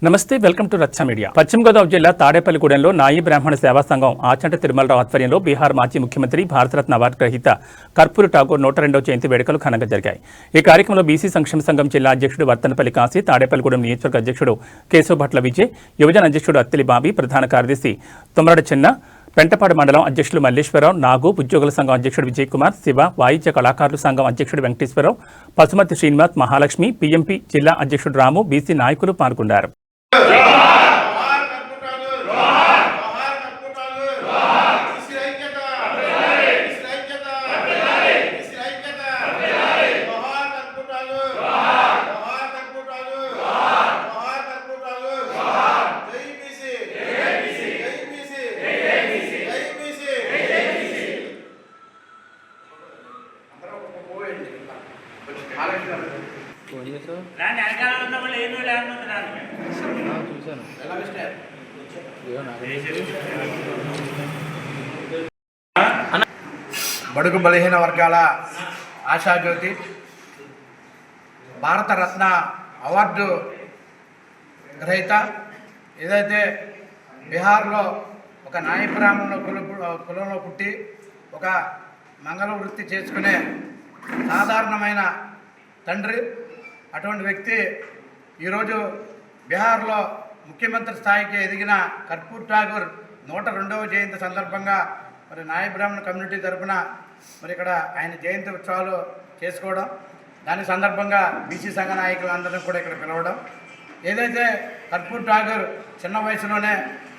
నమస్తే, welcome to రచ్చ media. పశ్చిమ గోదావరి జిల్లా తాడేపల్లిగూడెంలో నాయి బ్రాహ్మణ సేవా సంఘం ఆచంట తిరుమలరావు ఆధ్వర్యంలో బీహార్ మాజీ ముఖ్యమంత్రి భారతరత్న అవార్డు గ్రహీత కర్పూరి ఠాగూర్ 102వ జయంతి వేడుకలు ఘనంగా జరిగాయి. ఈ కార్యక్రమంలో బీసీ సంక్షేమ సంఘం జిల్లా అధ్యక్షుడు వర్తనపల్లి కాశీ, తాడేపల్లిగూడెం నియోజకవర్గ అధ్యక్షుడు కేశవ భట్ల విజయ్, యువజన అధ్యక్షుడు అత్తిలి బాబీ, ప్రధాన కార్యదర్శి తుమ్మరడ చిన్న, పెంటపాడు మండలం అధ్యక్షులు మల్లేశ్వరరావు, నాగు, ఉద్యోగుల సంఘం అధ్యక్షుడు విజయ్ కుమార్, శివ, వాయిద్య కళాకారుల సంఘం అధ్యక్షుడు వెంకటేశ్వరరావు, పశుమతి శ్రీనివాస్, మహాలక్ష్మి, పీఎంపీ జిల్లా అధ్యక్షుడు రాము, బీసీ నాయకులు పాల్గొన్నారు. బడుగు బలహీన వర్గాల ఆశాజ్యోతి, భారతరత్న అవార్డు గ్రహీత, ఏదైతే బీహార్లో ఒక నాయ బ్రాహ్మణ కులంలో పుట్టి ఒక మంగళ వృత్తి చేసుకునే సాధారణమైన తండ్రి, అటువంటి వ్యక్తి ఈరోజు బీహార్లో ముఖ్యమంత్రి స్థాయికి ఎదిగిన కర్పూరి ఠాగూర్ 102వ జయంతి సందర్భంగా మరి నాయ బ్రాహ్మణ కమ్యూనిటీ తరఫున మరి ఇక్కడ ఆయన జయంతి ఉత్సవాలు చేసుకోవడం, దాని సందర్భంగా బీసీ సంఘ నాయకులందరినీ కూడా ఇక్కడ పిలవడం, ఏదైతే కర్పూరి ఠాగూర్ చిన్న వయసులోనే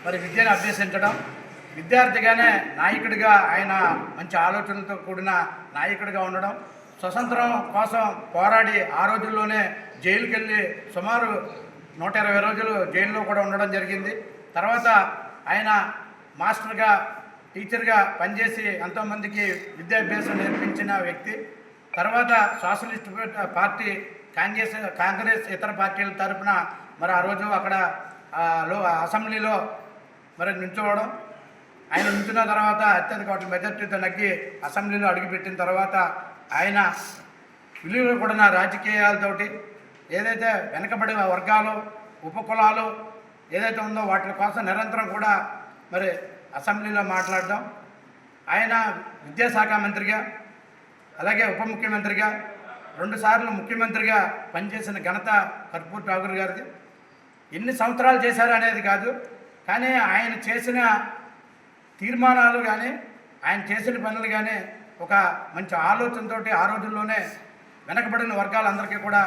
మరి విద్యను అభ్యసించడం, విద్యార్థిగానే నాయకుడిగా ఆయన మంచి ఆలోచనలతో కూడిన నాయకుడిగా ఉండడం, స్వతంత్రం కోసం పోరాడి ఆ రోజుల్లోనే జైలుకి వెళ్ళి సుమారు 120 రోజులు జైల్లో కూడా ఉండడం జరిగింది. తర్వాత ఆయన మాస్టర్గా, టీచర్గా పనిచేసి ఎంతోమందికి విద్యాభ్యాసం నేర్పించిన వ్యక్తి. తర్వాత సోషలిస్ట్ పార్టీ, కాంగ్రెస్ ఇతర పార్టీల తరఫున మరి ఆ రోజు అక్కడ అసెంబ్లీలో మరి నిల్చోవడం, ఆయన నిల్చున్న తర్వాత అత్యధిక ఓట్ల మెజార్టీతో నగ్గి అసెంబ్లీలో అడుగుపెట్టిన తర్వాత ఆయన విలువలు కూడిన రాజకీయాలతోటి ఏదైతే వెనకబడి వర్గాలు, ఉపకులాలు ఏదైతే ఉందో వాటి కోసం నిరంతరం కూడా మరి అసెంబ్లీలో మాట్లాడడం, ఆయన విద్యాశాఖ మంత్రిగా అలాగే ఉప ముఖ్యమంత్రిగా 2 సార్లు ముఖ్యమంత్రిగా పనిచేసిన ఘనత కర్పూరి ఠాగూర్ గారిది. ఎన్ని సంవత్సరాలు చేశారు అనేది కాదు, కానీ ఆయన చేసిన తీర్మానాలు కానీ ఆయన చేసిన పనులు కానీ ఒక మంచి ఆలోచనతో ఆ రోజుల్లోనే వెనకబడిన వర్గాలందరికీ కూడా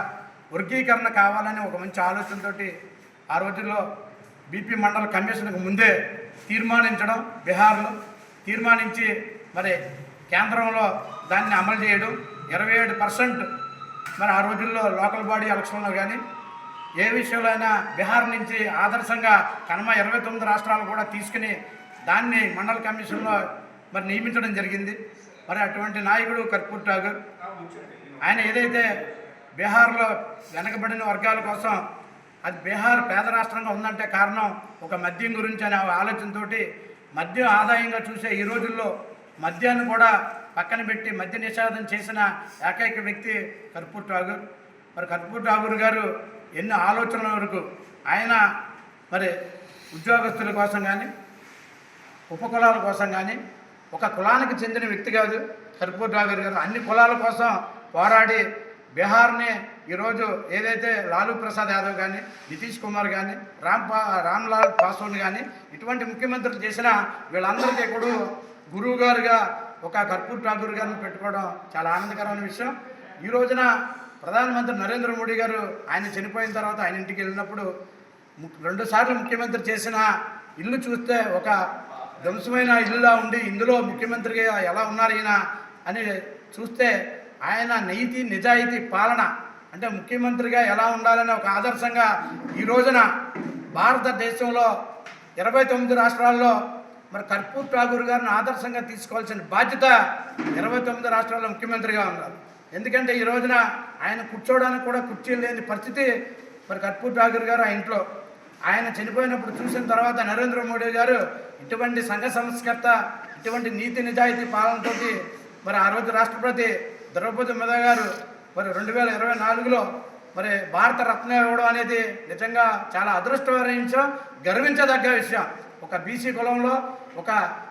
వర్గీకరణ కావాలని ఒక మంచి ఆలోచనతో ఆ రోజుల్లో బీపీ మండల కమిషన్కు ముందే తీర్మానించడం, బీహార్లో తీర్మానించి మరి కేంద్రంలో దాన్ని అమలు చేయడం, 27% మరి ఆ రోజుల్లో లోకల్ బాడీ ఎలక్షన్లో కానీ ఏ విషయంలో అయినా బీహార్ నుంచి ఆదర్శంగా కనమ 29 రాష్ట్రాలు కూడా తీసుకుని దాన్ని మండల కమిషన్లో మరి నియమించడం జరిగింది. మరి అటువంటి నాయకుడు కర్పూరి ఠాగూర్. ఆయన ఏదైతే బీహార్లో వెనకబడిన వర్గాల కోసం, అది బీహార్ పేద రాష్ట్రంగా ఉందంటే కారణం ఒక మద్యం గురించి అనే ఆలోచనతో మద్యం ఆదాయంగా చూసే ఈ రోజుల్లో మద్యాన్ని కూడా పక్కన పెట్టి మద్య నిషేధం చేసిన ఏకైక వ్యక్తి కర్పూరి ఠాగూర్. మరి కర్పూరి ఠాగూర్ గారు ఎన్నో ఆలోచనల వరకు ఆయన మరి ఉద్యోగస్తుల కోసం కానీ ఉపకులాల కోసం కానీ ఒక కులానికి చెందిన వ్యక్తి కాదు కర్పూరి ఠాగూర్ గారు. అన్ని కులాల కోసం పోరాడి బీహార్ని ఈరోజు ఏదైతే లాలూ ప్రసాద్ యాదవ్ కానీ, నితీష్ కుమార్ కానీ, రామ్లాల్ పాస్వాన్ కానీ ఇటువంటి ముఖ్యమంత్రులు చేసిన వీళ్ళందరికీ కూడా గురువు గారుగా ఒక కర్పూరి ఠాగూర్ గారిని పెట్టుకోవడం చాలా ఆనందకరమైన విషయం. ఈ రోజున ప్రధానమంత్రి నరేంద్ర మోడీ గారు ఆయన చనిపోయిన తర్వాత ఆయన ఇంటికి వెళ్ళినప్పుడు 2 సార్లు ముఖ్యమంత్రి చేసిన ఇల్లు చూస్తే ఒక ధ్వంసమైన ఇల్లులా ఉండి ఇందులో ముఖ్యమంత్రిగా ఎలా ఉన్నారు ఈయన అని చూస్తే ఆయన నీతి నిజాయితీ పాలన అంటే ముఖ్యమంత్రిగా ఎలా ఉండాలని ఒక ఆదర్శంగా ఈ రోజున భారతదేశంలో 29 రాష్ట్రాల్లో మరి కర్పూరి ఠాగూర్ గారిని ఆదర్శంగా తీసుకోవాల్సిన బాధ్యత 29 రాష్ట్రాల్లో ముఖ్యమంత్రిగా ఉన్నారు. ఎందుకంటే ఈ రోజున ఆయన కూర్చోవడానికి కూడా కుర్చీలు లేని పరిస్థితి మరి కర్పూరి ఠాగూర్ గారు ఆ ఇంట్లో. ఆయన చనిపోయినప్పుడు చూసిన తర్వాత నరేంద్ర మోడీ గారు ఇటువంటి సంఘ సంస్కర్త, ఇటువంటి నీతి నిజాయితీ పాలనతోటి మరి ఆ రోజు రాష్ట్రపతి ద్రౌపది ముర్ము గారు మరి 2024లో మరి భారత రత్న ఇవ్వడం అనేది నిజంగా చాలా అదృష్టకర గర్వించదగ్గ విషయం. ఒక బీసీ కులంలో ఒక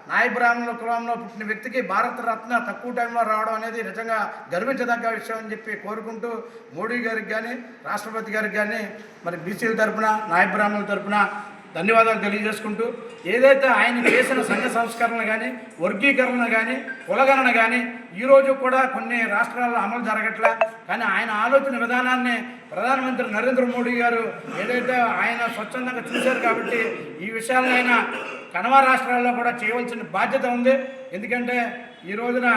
నాయ బ్రాహ్మణుల కులంలో పుట్టిన వ్యక్తికి భారత రత్న తక్కువ టైంలో రావడం అనేది నిజంగా గర్వించదగ్గ విషయం అని చెప్పి కోరుకుంటూ మోడీ గారికి కానీ రాష్ట్రపతి గారికి కానీ మరి బీసీల తరఫున నాయ బ్రాహ్మణుల తరఫున ధన్యవాదాలు తెలియజేసుకుంటూ ఏదైతే ఆయన చేసిన సంఘ సంస్కరణ కానీ వర్గీకరణ కానీ కులగణన కానీ ఈరోజు కూడా కొన్ని రాష్ట్రాల్లో అమలు జరగట్లే. కానీ ఆయన ఆలోచన విధానాన్ని ప్రధానమంత్రి నరేంద్ర మోడీ గారు ఏదైతే ఆయన స్వచ్ఛందంగా చూశారు కాబట్టి ఈ విషయాలను ఆయన కనవ రాష్ట్రాల్లో కూడా చేయవలసిన బాధ్యత ఉంది. ఎందుకంటే ఈ రోజున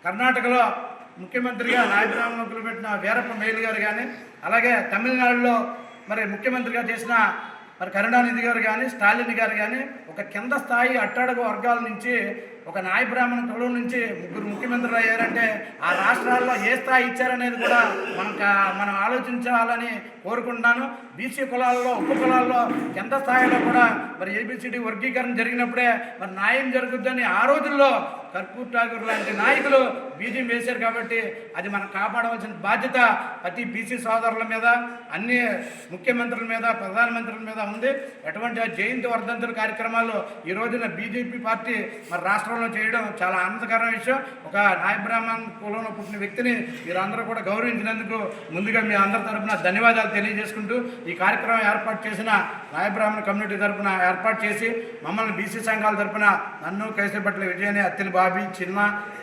కర్ణాటకలో ముఖ్యమంత్రిగా నాయ బ్రాహ్మణులు పెట్టిన వీరప్ప మొయిలీ గారు కానీ అలాగే తమిళనాడులో మరి ముఖ్యమంత్రిగా చేసిన మరి కరుణానిధి గారు కానీ స్టాలిన్ గారు కానీ ఒక కింద స్థాయి అట్టడుగు వర్గాల నుంచి ఒక నాయ బ్రాహ్మణ కులం నుంచి ముగ్గురు ముఖ్యమంత్రులు అయ్యారంటే ఆ రాష్ట్రాల్లో ఏ స్థాయి ఇచ్చారనేది కూడా మనం ఆలోచించాలని కోరుకుంటున్నాను. బీసీ కులాల్లో ఉప కులాల్లో కింద స్థాయిలో కూడా మరి ఏబిసిడి వర్గీకరణ జరిగినప్పుడే మరి న్యాయం జరుగుద్దని ఆ రోజుల్లో కర్పూర్ ఠాకూర్ లాంటి నాయకులు బీజం వేశారు. కాబట్టి అది మనం కాపాడవలసిన బాధ్యత ప్రతి బీసీ సోదరుల మీద, అన్ని ముఖ్యమంత్రుల మీద, ప్రధానమంత్రుల మీద ఉంది. ఎటువంటి జయంతి వర్ధంతుల కార్యక్రమాలు ఈ రోజున బీజేపీ పార్టీ మరి రాష్ట్రంలో చేయడం చాలా ఆనందకరమైన విషయం. ఒక నాయ బ్రాహ్మణ్ కులంలో పుట్టిన వ్యక్తిని మీరందరూ కూడా గౌరవించినందుకు ముందుగా మీ అందరి తరఫున ధన్యవాదాలు తెలియజేసుకుంటూ ఈ కార్యక్రమం ఏర్పాటు చేసిన నాయ బ్రాహ్మణ కమ్యూనిటీ తరఫున ఏర్పాటు చేసి మమ్మల్ని బీసీ సంఘాల తరఫున నన్ను కేసరిపట్ల విజయని, అత్తిలి బాబీ, చిన్న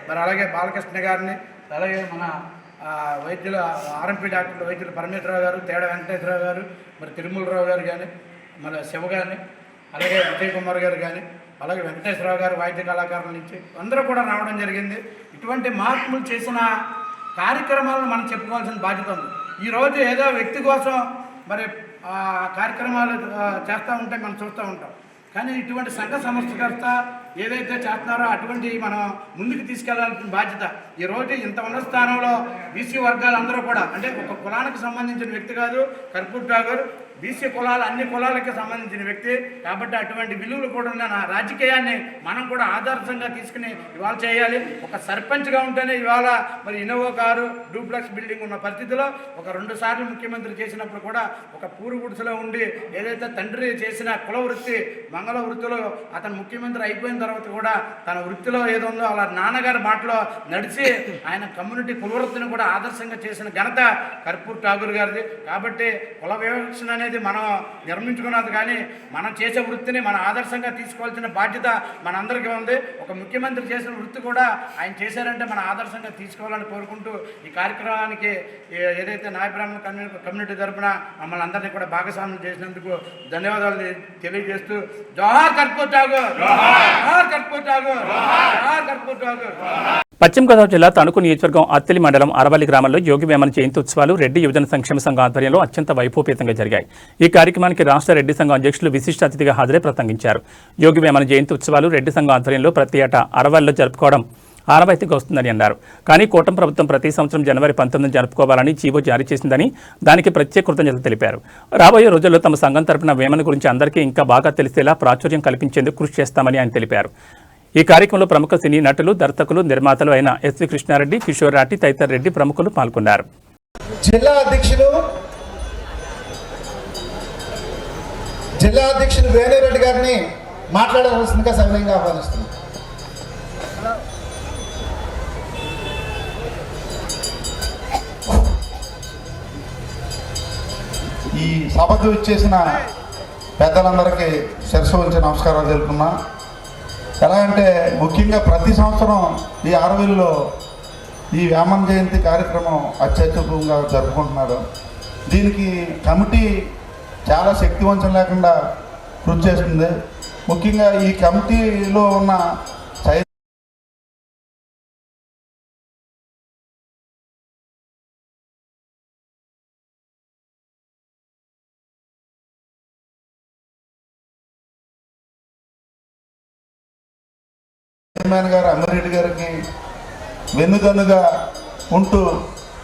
మరి అలాగే బాలకృష్ణ గారిని, అలాగే మన వైద్యుల ఆర్ఎంపీ డాక్టర్లు వైద్యులు పరమేశ్వరరావు గారు, తేడ వెంకటేశ్వరరావు గారు, మరి తిరుమలరావు గారు కానీ, మన శివ గారిని, అలాగే విజయ్ కుమార్ గారు కానీ, అలాగే వెంకటేశ్వరరావు గారు వాయిద్య కళాకారుల నుంచి అందరూ కూడా రావడం జరిగింది. ఇటువంటి మార్పులు చేసిన కార్యక్రమాలను మనం చెప్పుకోవాల్సిన బాధ్యత ఉంది. ఈరోజు ఏదో వ్యక్తి కోసం మరి కార్యక్రమాలు చేస్తూ ఉంటే మనం చూస్తూ ఉంటాం. కానీ ఇటువంటి సంఘ సంస్థకర్త ఏదైతే చేస్తున్నారో అటువంటి మనం ముందుకు తీసుకెళ్లాల్సిన బాధ్యత. ఈరోజు ఇంత ఉన్నత స్థానంలో బీసీ వర్గాలందరూ కూడా, అంటే ఒక కులానికి సంబంధించిన వ్యక్తి కాదు కర్పూర్ ఠాకూర్, బీసీ కులాలు అన్ని కులాలకి సంబంధించిన వ్యక్తి కాబట్టి అటువంటి విలువలు కూడా ఉన్న రాజకీయాన్ని మనం కూడా ఆదర్శంగా తీసుకుని ఇవాళ చేయాలి. ఒక సర్పంచ్గా ఉంటేనే ఇవాళ మరి ఇన్నోవా కారు, డూప్లెక్స్ బిల్డింగ్ ఉన్న పరిస్థితిలో ఒక 2 సార్లు ముఖ్యమంత్రి చేసినప్పుడు కూడా ఒక పూరు గుడిసెలో ఉండి ఏదైతే తండ్రి చేసిన కుల వృత్తి మంగళ వృత్తిలో అతను ముఖ్యమంత్రి అయిపోయిన తర్వాత కూడా తన వృత్తిలో ఏదో ఉందో అలా నాన్నగారి బాటలో నడిచి ఆయన కమ్యూనిటీ కుల వృత్తిని కూడా ఆదర్శంగా చేసిన ఘనత కర్పూర్ ఠాకూర్ గారిది. కాబట్టి కుల వివక్షణ అనేది మనం నిర్మించుకున్నది కానీ మనం చేసే వృత్తిని మన ఆదర్శంగా తీసుకోవాల్సిన బాధ్యత మనందరికీ ఉంది. ఒక ముఖ్యమంత్రి చేసిన వృత్తి కూడా ఆయన చేశారంటే మన ఆదర్శంగా తీసుకోవాలని కోరుకుంటూ ఈ కార్యక్రమానికి ఏదైతే నాయ బ్రాహ్మణ కమ్యూనిటీ తరఫున మమ్మల్ని అందరినీ కూడా భాగస్వామ్యం చేసినందుకు ధన్యవాదాలు తెలియజేస్తూ జోహార్ కర్పూర్ ఠాకూర్, జోహార్ కర్పూర్ ఠాకూర్, జోహార్ కర్పూర్ ఠాకూర్. పశ్చిమ గోదావరి జిల్లా తణుకు నియోజకవర్గం అత్తిలి మండలం అరవల్లి గ్రామంలో యోగి వేమన జయంతి ఉత్సవాలు రెడ్డి యువజన సంక్షేమ సంఘం ఆధ్వర్యంలో అత్యంత వైభవపేతంగా జరిగాయి. ఈ కార్యక్రమానికి రాష్ట్ర రెడ్డి సంఘం అధ్యక్షులు విశిష్ట అతిథిగా హాజరై ప్రసంగించారు. యోగి వేమన జయంతి ఉత్సవాలు రెడ్డి సంఘం ఆధ్వర్యంలో ప్రతి ఏటా అరవల్లిలో జరుపుకోవడం ఆనవాయితీగా వస్తుందని అన్నారు. కానీ కూటమి ప్రభుత్వం ప్రతి సంవత్సరం జనవరి 19 జరుపుకోవాలని జీవో జారీ చేసిందని దానికి ప్రత్యేక కృతజ్ఞతలు తెలిపారు. రాబోయే రోజుల్లో తమ సంఘం తరపున వేమన గురించి అందరికీ ఇంకా బాగా తెలిసేలా ప్రాచుర్యం కల్పించేందుకు కృషి చేస్తామని ఆయన తెలిపారు. ఈ కార్యక్రమంలో ప్రముఖ సినీ నటులు, దర్శకులు, నిర్మాతలు అయిన ఎస్వి కృష్ణారెడ్డి, కిషోర్ రాటి తదితర రెడ్డి ప్రముఖులు పాల్గొన్నారు. జిల్లా అధ్యక్షులు వేణురెడ్డి గారిని మాట్లాడవలసిందిగా సవినయంగా ఆహ్వానిస్తున్నాం. ఈ సభకు ఇచ్చేసిన పెద్దలందరికీ శిరస్సు వంచి నమస్కారాలు తెలుపుతున్నా. ఎలా అంటే ముఖ్యంగా ప్రతి సంవత్సరం ఈ అరవైలో ఈ వేమన జయంతి కార్యక్రమం అత్యద్భుతంగా జరుపుకుంటున్నారు. దీనికి కమిటీ చాలా శక్తివంచం లేకుండా కృషి చేస్తుంది. ముఖ్యంగా ఈ కమిటీలో ఉన్న చైర్మన్ గారు అమ్మిరెడ్డి గారికి వెన్నుదన్నుగా ఉంటూ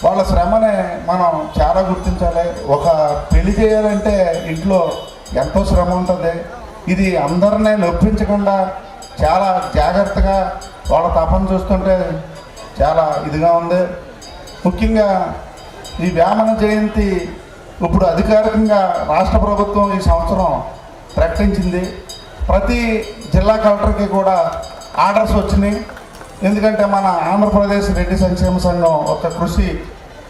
వాళ్ళ శ్రమని మనం చాలా గుర్తించాలి. ఒక పెళ్లి చేయాలంటే ఇంట్లో ఎంతో శ్రమ ఉంటుంది. ఇది అందరినీ నొప్పించకుండా చాలా జాగ్రత్తగా వాళ్ళ తపన చూస్తుంటే చాలా ఇదిగా ఉంది. ముఖ్యంగా ఈ వేమన జయంతి ఇప్పుడు అధికారికంగా రాష్ట్ర ప్రభుత్వం ఈ సంవత్సరం ప్రకటించింది. ప్రతి జిల్లా కలెక్టర్కి కూడా ఆర్డర్స్ వచ్చినాయి. ఎందుకంటే మన ఆంధ్రప్రదేశ్ రెడ్డి సంక్షేమ సంఘం ఒక కృషి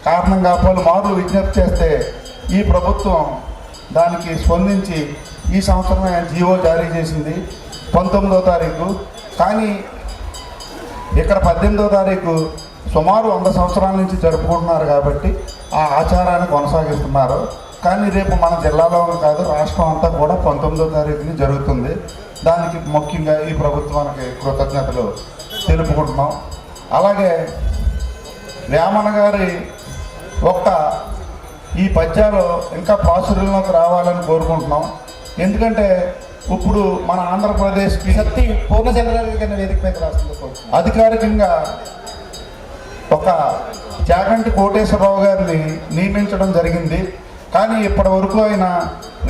కారణంగా పలుమార్లు విజ్ఞప్తి చేస్తే ఈ ప్రభుత్వం దానికి స్పందించి ఈ సంవత్సరమే జీవో జారీ చేసింది 19వ తారీఖు. కానీ ఇక్కడ 18వ తారీఖు సుమారు 100 సంవత్సరాల నుంచి జరుపుకుంటున్నారు కాబట్టి ఆ ఆచారాన్ని కొనసాగిస్తున్నారు. కానీ రేపు మన జిల్లాలో కాదు రాష్ట్రం అంతా కూడా 19వ తారీఖుని జరుగుతుంది. దానికి ముఖ్యంగా ఈ ప్రభుత్వానికి కృతజ్ఞతలు తెలుపుకుంటున్నాం. అలాగే వేమన గారి ఒక్క ఈ పద్యాలు ఇంకా ప్రాచుర్యంలోకి రావాలని కోరుకుంటున్నాం. ఎందుకంటే ఇప్పుడు మన ఆంధ్రప్రదేశ్కి శక్తి పూర్ణచంద్రారెడ్డి గారిని వేదిక మీద రాస్తుంది. అధికారికంగా ఒక చాగంటి కోటేశ్వరరావు గారిని నియమించడం జరిగింది. కానీ ఇప్పటి వరకు ఆయన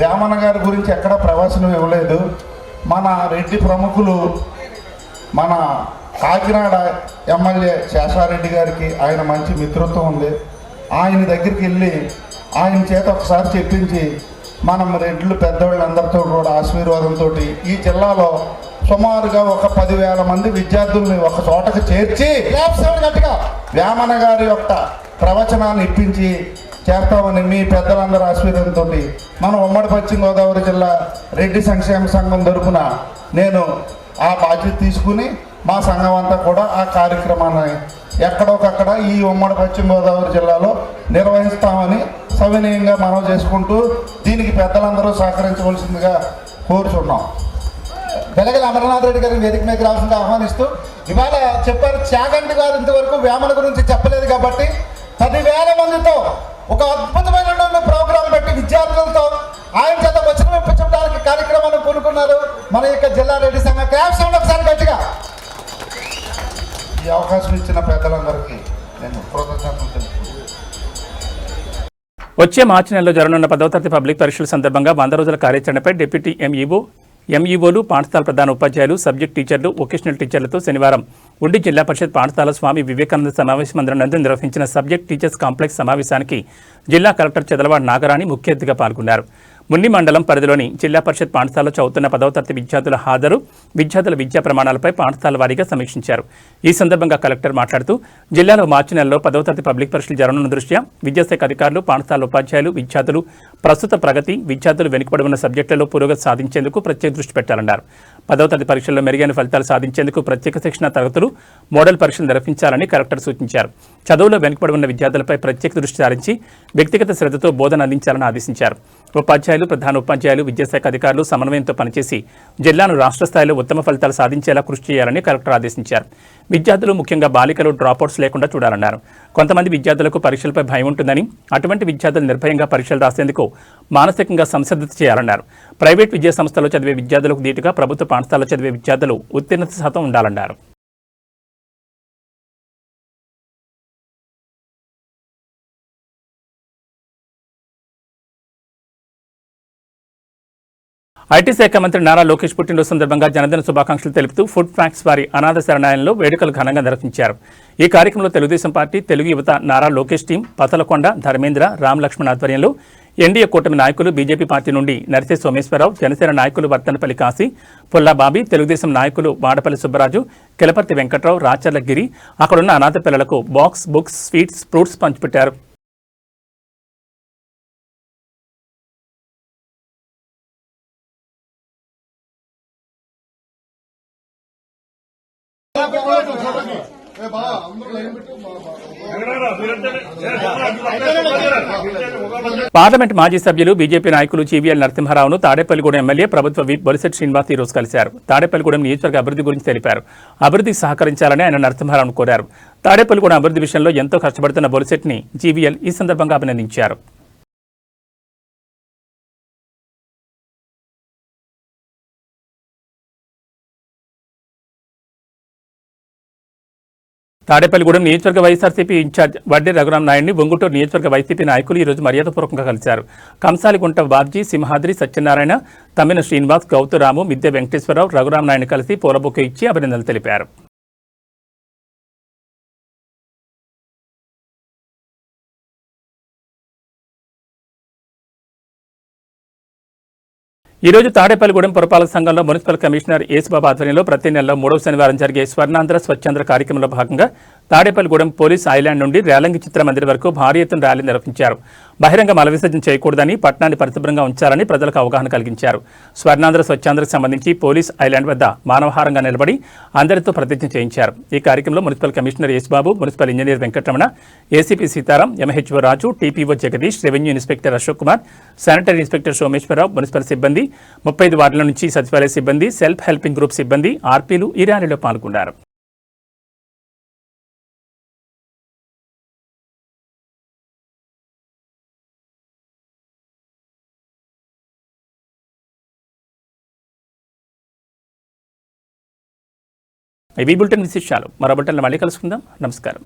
వేమన గారి గురించి ఎక్కడా ప్రవచనం ఇవ్వలేదు. మన రెడ్డి ప్రముఖులు మన కాకినాడ ఎమ్మెల్యే శేషారెడ్డి గారికి ఆయన మంచి మిత్రత్వం ఉంది. ఆయన దగ్గరికి వెళ్ళి ఆయన చేత ఒకసారి చెప్పించి మనం రెడ్లు పెద్దవాళ్ళందరితో కూడా ఆశీర్వాదంతో ఈ జిల్లాలో సుమారుగా ఒక 10,000 మంది విద్యార్థుల్ని ఒక చోటకు చేర్చి గట్టిగా వేమన గారి యొక్క ప్రవచనాన్ని ఇప్పించి చేస్తామని మీ పెద్దలందరూ ఆశీర్వాదంతో మన ఉమ్మడి పశ్చిమ గోదావరి జిల్లా రెడ్డి సంక్షేమ సంఘం తరపున నేను ఆ బాధ్యత తీసుకుని మా సంఘం అంతా కూడా ఆ కార్యక్రమాన్ని ఎక్కడొకక్కడ ఈ ఉమ్మడి పశ్చిమ గోదావరి జిల్లాలో నిర్వహిస్తామని సవినయంగా మనవి చేసుకుంటూ దీనికి పెద్దలందరూ సహకరించవలసిందిగా కోరుచున్నాం. వెలగల అమరనాథ్ రెడ్డి గారిని వేదిక మీద రావాల్సిందిగా ఆహ్వానిస్తూ ఇవాళ చెప్పారు చాగంటి గారు ఇంతవరకు వేమన గురించి చెప్పలేదు కాబట్టి 10,000 మందితో ఒక అద్భుతమైనటువంటి ప్రోగ్రాం పెట్టి విద్యార్థులతో ఆయన చేత వచ్చిన మెప్పించడానికి కార్యక్రమాన్ని పూనుకున్నారు మన యొక్క జిల్లా రెడ్డి సంఘం. క్రాఫ్ట్ సౌండ్ ఒకసారి గట్టిగా. ఈ అవకాశం ఇచ్చిన పెద్దలందరికీ నేను కృతజ్ఞతలు తెలుపుతున్నాను. వచ్చే మార్చి నెలలో జరగనున్న 10వ తరగతి పబ్లిక్ పరీక్షల సందర్భంగా 100 రోజుల కార్యాచరణపై డిప్యూటీ ఎంఈఓలు, పాఠశాల ప్రధాన ఉపాధ్యాయులు, సబ్జెక్ట్ టీచర్లు, వొకేషనల్ టీచర్లతో శనివారం ఉండి జిల్లా పరిషత్ పాఠశాల స్వామి వివేకానంద సమావేశ మందిరం నందు నిర్వహించిన సబ్జెక్ట్ టీచర్స్ కాంప్లెక్స్ సమావేశానికి జిల్లా కలెక్టర్ చెదలవాడ నాగరాణి ముఖ్య అతిథిగా పాల్గొన్నారు. మున్ని మండలం పరిధిలోని జిల్లా పరిషత్ పాఠశాలలో చదువుతున్న 10వ తరగతి విద్యార్థుల హాజరు, విద్యార్థుల విద్యా ప్రమాణాలపై పాఠశాల వారీగా సమీక్షించారు. ఈ సందర్భంగా కలెక్టర్ మాట్లాడుతూ జిల్లాలో మార్చి నెలలో 10వ తరగతి పబ్లిక్ పరీక్షలు జరగనున్న దృష్ట్యా విద్యాశాఖ అధికారులు, పాఠశాల ఉపాధ్యాయులు, విద్యార్థులు ప్రస్తుత ప్రగతి, విద్యార్థులు వెనుకబడి ఉన్న సబ్జెక్టులలో పురోగతి సాధించేందుకు ప్రత్యేక దృష్టి పెట్టాలన్నారు. 10వ తరగతి పరీక్షల్లో మెరుగైన ఫలితాలు సాధించేందుకు ప్రత్యేక శిక్షణ తరగతులు, మోడల్ పరీక్షలు నిర్వహించాలని కలెక్టర్ సూచించారు. చదువులో వెనుకబడి ఉన్న విద్యార్థులపై ప్రత్యేక దృష్టి సారించి వ్యక్తిగత శ్రద్ధతో బోధన అందించాలని ఆదేశించారు. ఉపాధ్యాయులు, ప్రధాన ఉపాధ్యాయులు, విద్యాశాఖ అధికారులు సమన్వయంతో పనిచేసి జిల్లాను రాష్ట్ర స్థాయిలో ఉత్తమ ఫలితాలు సాధించేలా కృషి చేయాలని కలెక్టర్ ఆదేశించారు. విద్యార్థులు, ముఖ్యంగా బాలికలు డ్రాపౌట్స్ లేకుండా చూడాలన్నారు. కొంతమంది విద్యార్థులకు పరీక్షలపై భయం ఉంటుందని, అటువంటి విద్యార్థులు నిర్భయంగా పరీక్షలు రాసేందుకు మానసికంగా సంసిద్ధత చేయాలన్నారు. ప్రైవేట్ విద్యా సంస్థల్లో చదివే విద్యార్థులకు దీటుగా ప్రభుత్వ పాఠశాలలో చదివే విద్యార్థులు ఉత్తీర్ణత శాతం ఉండాలన్నారు. ఐటీ శాఖ మంత్రి నారా లోకేష్ పుట్టినరోజు సందర్భంగా జన్మదిన శుభాకాంక్షలు తెలుపుతూ ఫుడ్ ఫ్యాక్ట్స్ వారి అనాథ శరణాలయంలో వేడుకలు ఘనంగా నిర్వహించారు. ఈ కార్యక్రమంలో తెలుగుదేశం పార్టీ, తెలుగు యువత, నారా లోకేష్ టీం, పతలకొండ, ధర్మేంద్ర, రామ్ లక్ష్మణ్ ఆధ్వర్యంలో ఎన్డీఏ కూటమి నాయకులు, బీజేపీ పార్టీ నుండి నరిసే సోమేశ్వరరావు, జనసేన నాయకులు వర్తనపల్లి కాశీ, పుల్లాబాబి, తెలుగుదేశం నాయకులు వాడపల్లి సుబ్బరాజు, కిలపర్తి వెంకట్రావు, రాచర్ల గిరి అక్కడున్న అనాథ పిల్లలకు బాక్స్, బుక్స్, స్వీట్స్, ఫ్రూట్స్ పంచిపెట్టారు. పార్లమెంట్ మాజీ సభ్యులు, బీజేపీ నాయకులు జీవీఎల్ నరసింహారావును తాడేపల్లిగూడెం ఎమ్మెల్యే ప్రభుత్వ విప్ బొలిశెట్టి శ్రీనివాస్ ఈ రోజు కలిశారు. తాడేపల్లిగూడెం నియోజకవర్గ అభివృద్ధి గురించి తెలిపారు. అభివృద్ధికి సహకరించాలని ఆయన నరసింహారావును కోరారు. తాడేపల్లిగూడెం అభివృద్ధి విషయంలో ఎంతో కష్టపడుతున్న బొలిశెట్టిని జీవీఎల్ ఈ సందర్భంగా అభినందించారు. తాడేపల్లిగూడెం నియోజకవర్గ వైఎస్ఆర్సీపీ ఇన్ఛార్జ్ వడ్డే రఘురాం నాయుడిని ఒంగుటూరు నియోజకవర్గ వైసీపీ నాయకులు ఈ రోజు మర్యాదపూర్వకంగా కలిశారు. కంసాలిగుంట బాబ్జీ, సింహాద్రి సత్యనారాయణ, తమ్మిన శ్రీనివాస్, గౌతురాము, మిద్దె వెంకటేశ్వరరావు, రఘురాం నాయుడిని కలిసి పూలబొకే ఇచ్చి అభినందనలు తెలిపారు. ఈ రోజు తాడేపల్లిగూడెం పురపాలక సంఘంలో మున్సిపల్ కమిషనర్ యేసుబాబు ఆధ్వర్యంలో ప్రతి నెలలో 3వ శనివారం జరిగే స్వర్ణాంధ్ర స్వచ్ఛాంధ్ర కార్యక్రమంలో భాగంగా తాడేపల్లిగూడెం పోలీస్ ఐలాండ్ నుండి రేలంగి చిత్రమందిర్ వరకు భారీ ఎత్తున ర్యాలీ నిర్వహించారు. బహిరంగ మల విసర్జన చేయకూడదని, పట్టణాన్ని పరిశుభ్రంగా ఉంచాలని ప్రజలకు అవగాహన కలిగించారు. స్వర్ణాంధ్ర స్వచ్ఛాంధ్రకు సంబంధించి పోలీస్ ఐలాండ్ వద్ద మానవహారంగా నిలబడి అందరితో ప్రతిజ్ఞ చేయించారు. ఈ కార్యక్రమంలో municipal commissioner Yesubabu, municipal engineer Venkataramana, ACP Sitaram, MHO Raju, TPO Jagadish, revenue inspector Ashok Kumar, sanitary inspector Someswararao, municipal సిబ్బంది, 35 వార్డుల నుంచి సచివాలయ సిబ్బంది, సెల్ఫ్ హెల్పింగ్ గ్రూప్ సిబ్బంది, ఆర్పీలు ఈ ర్యాలీలో పాల్గొన్నారు. ఇవి బులెటిన్ విశేషాలు. మరో బులెటిన్లో మళ్ళీ కలుసుకుందాం. నమస్కారం.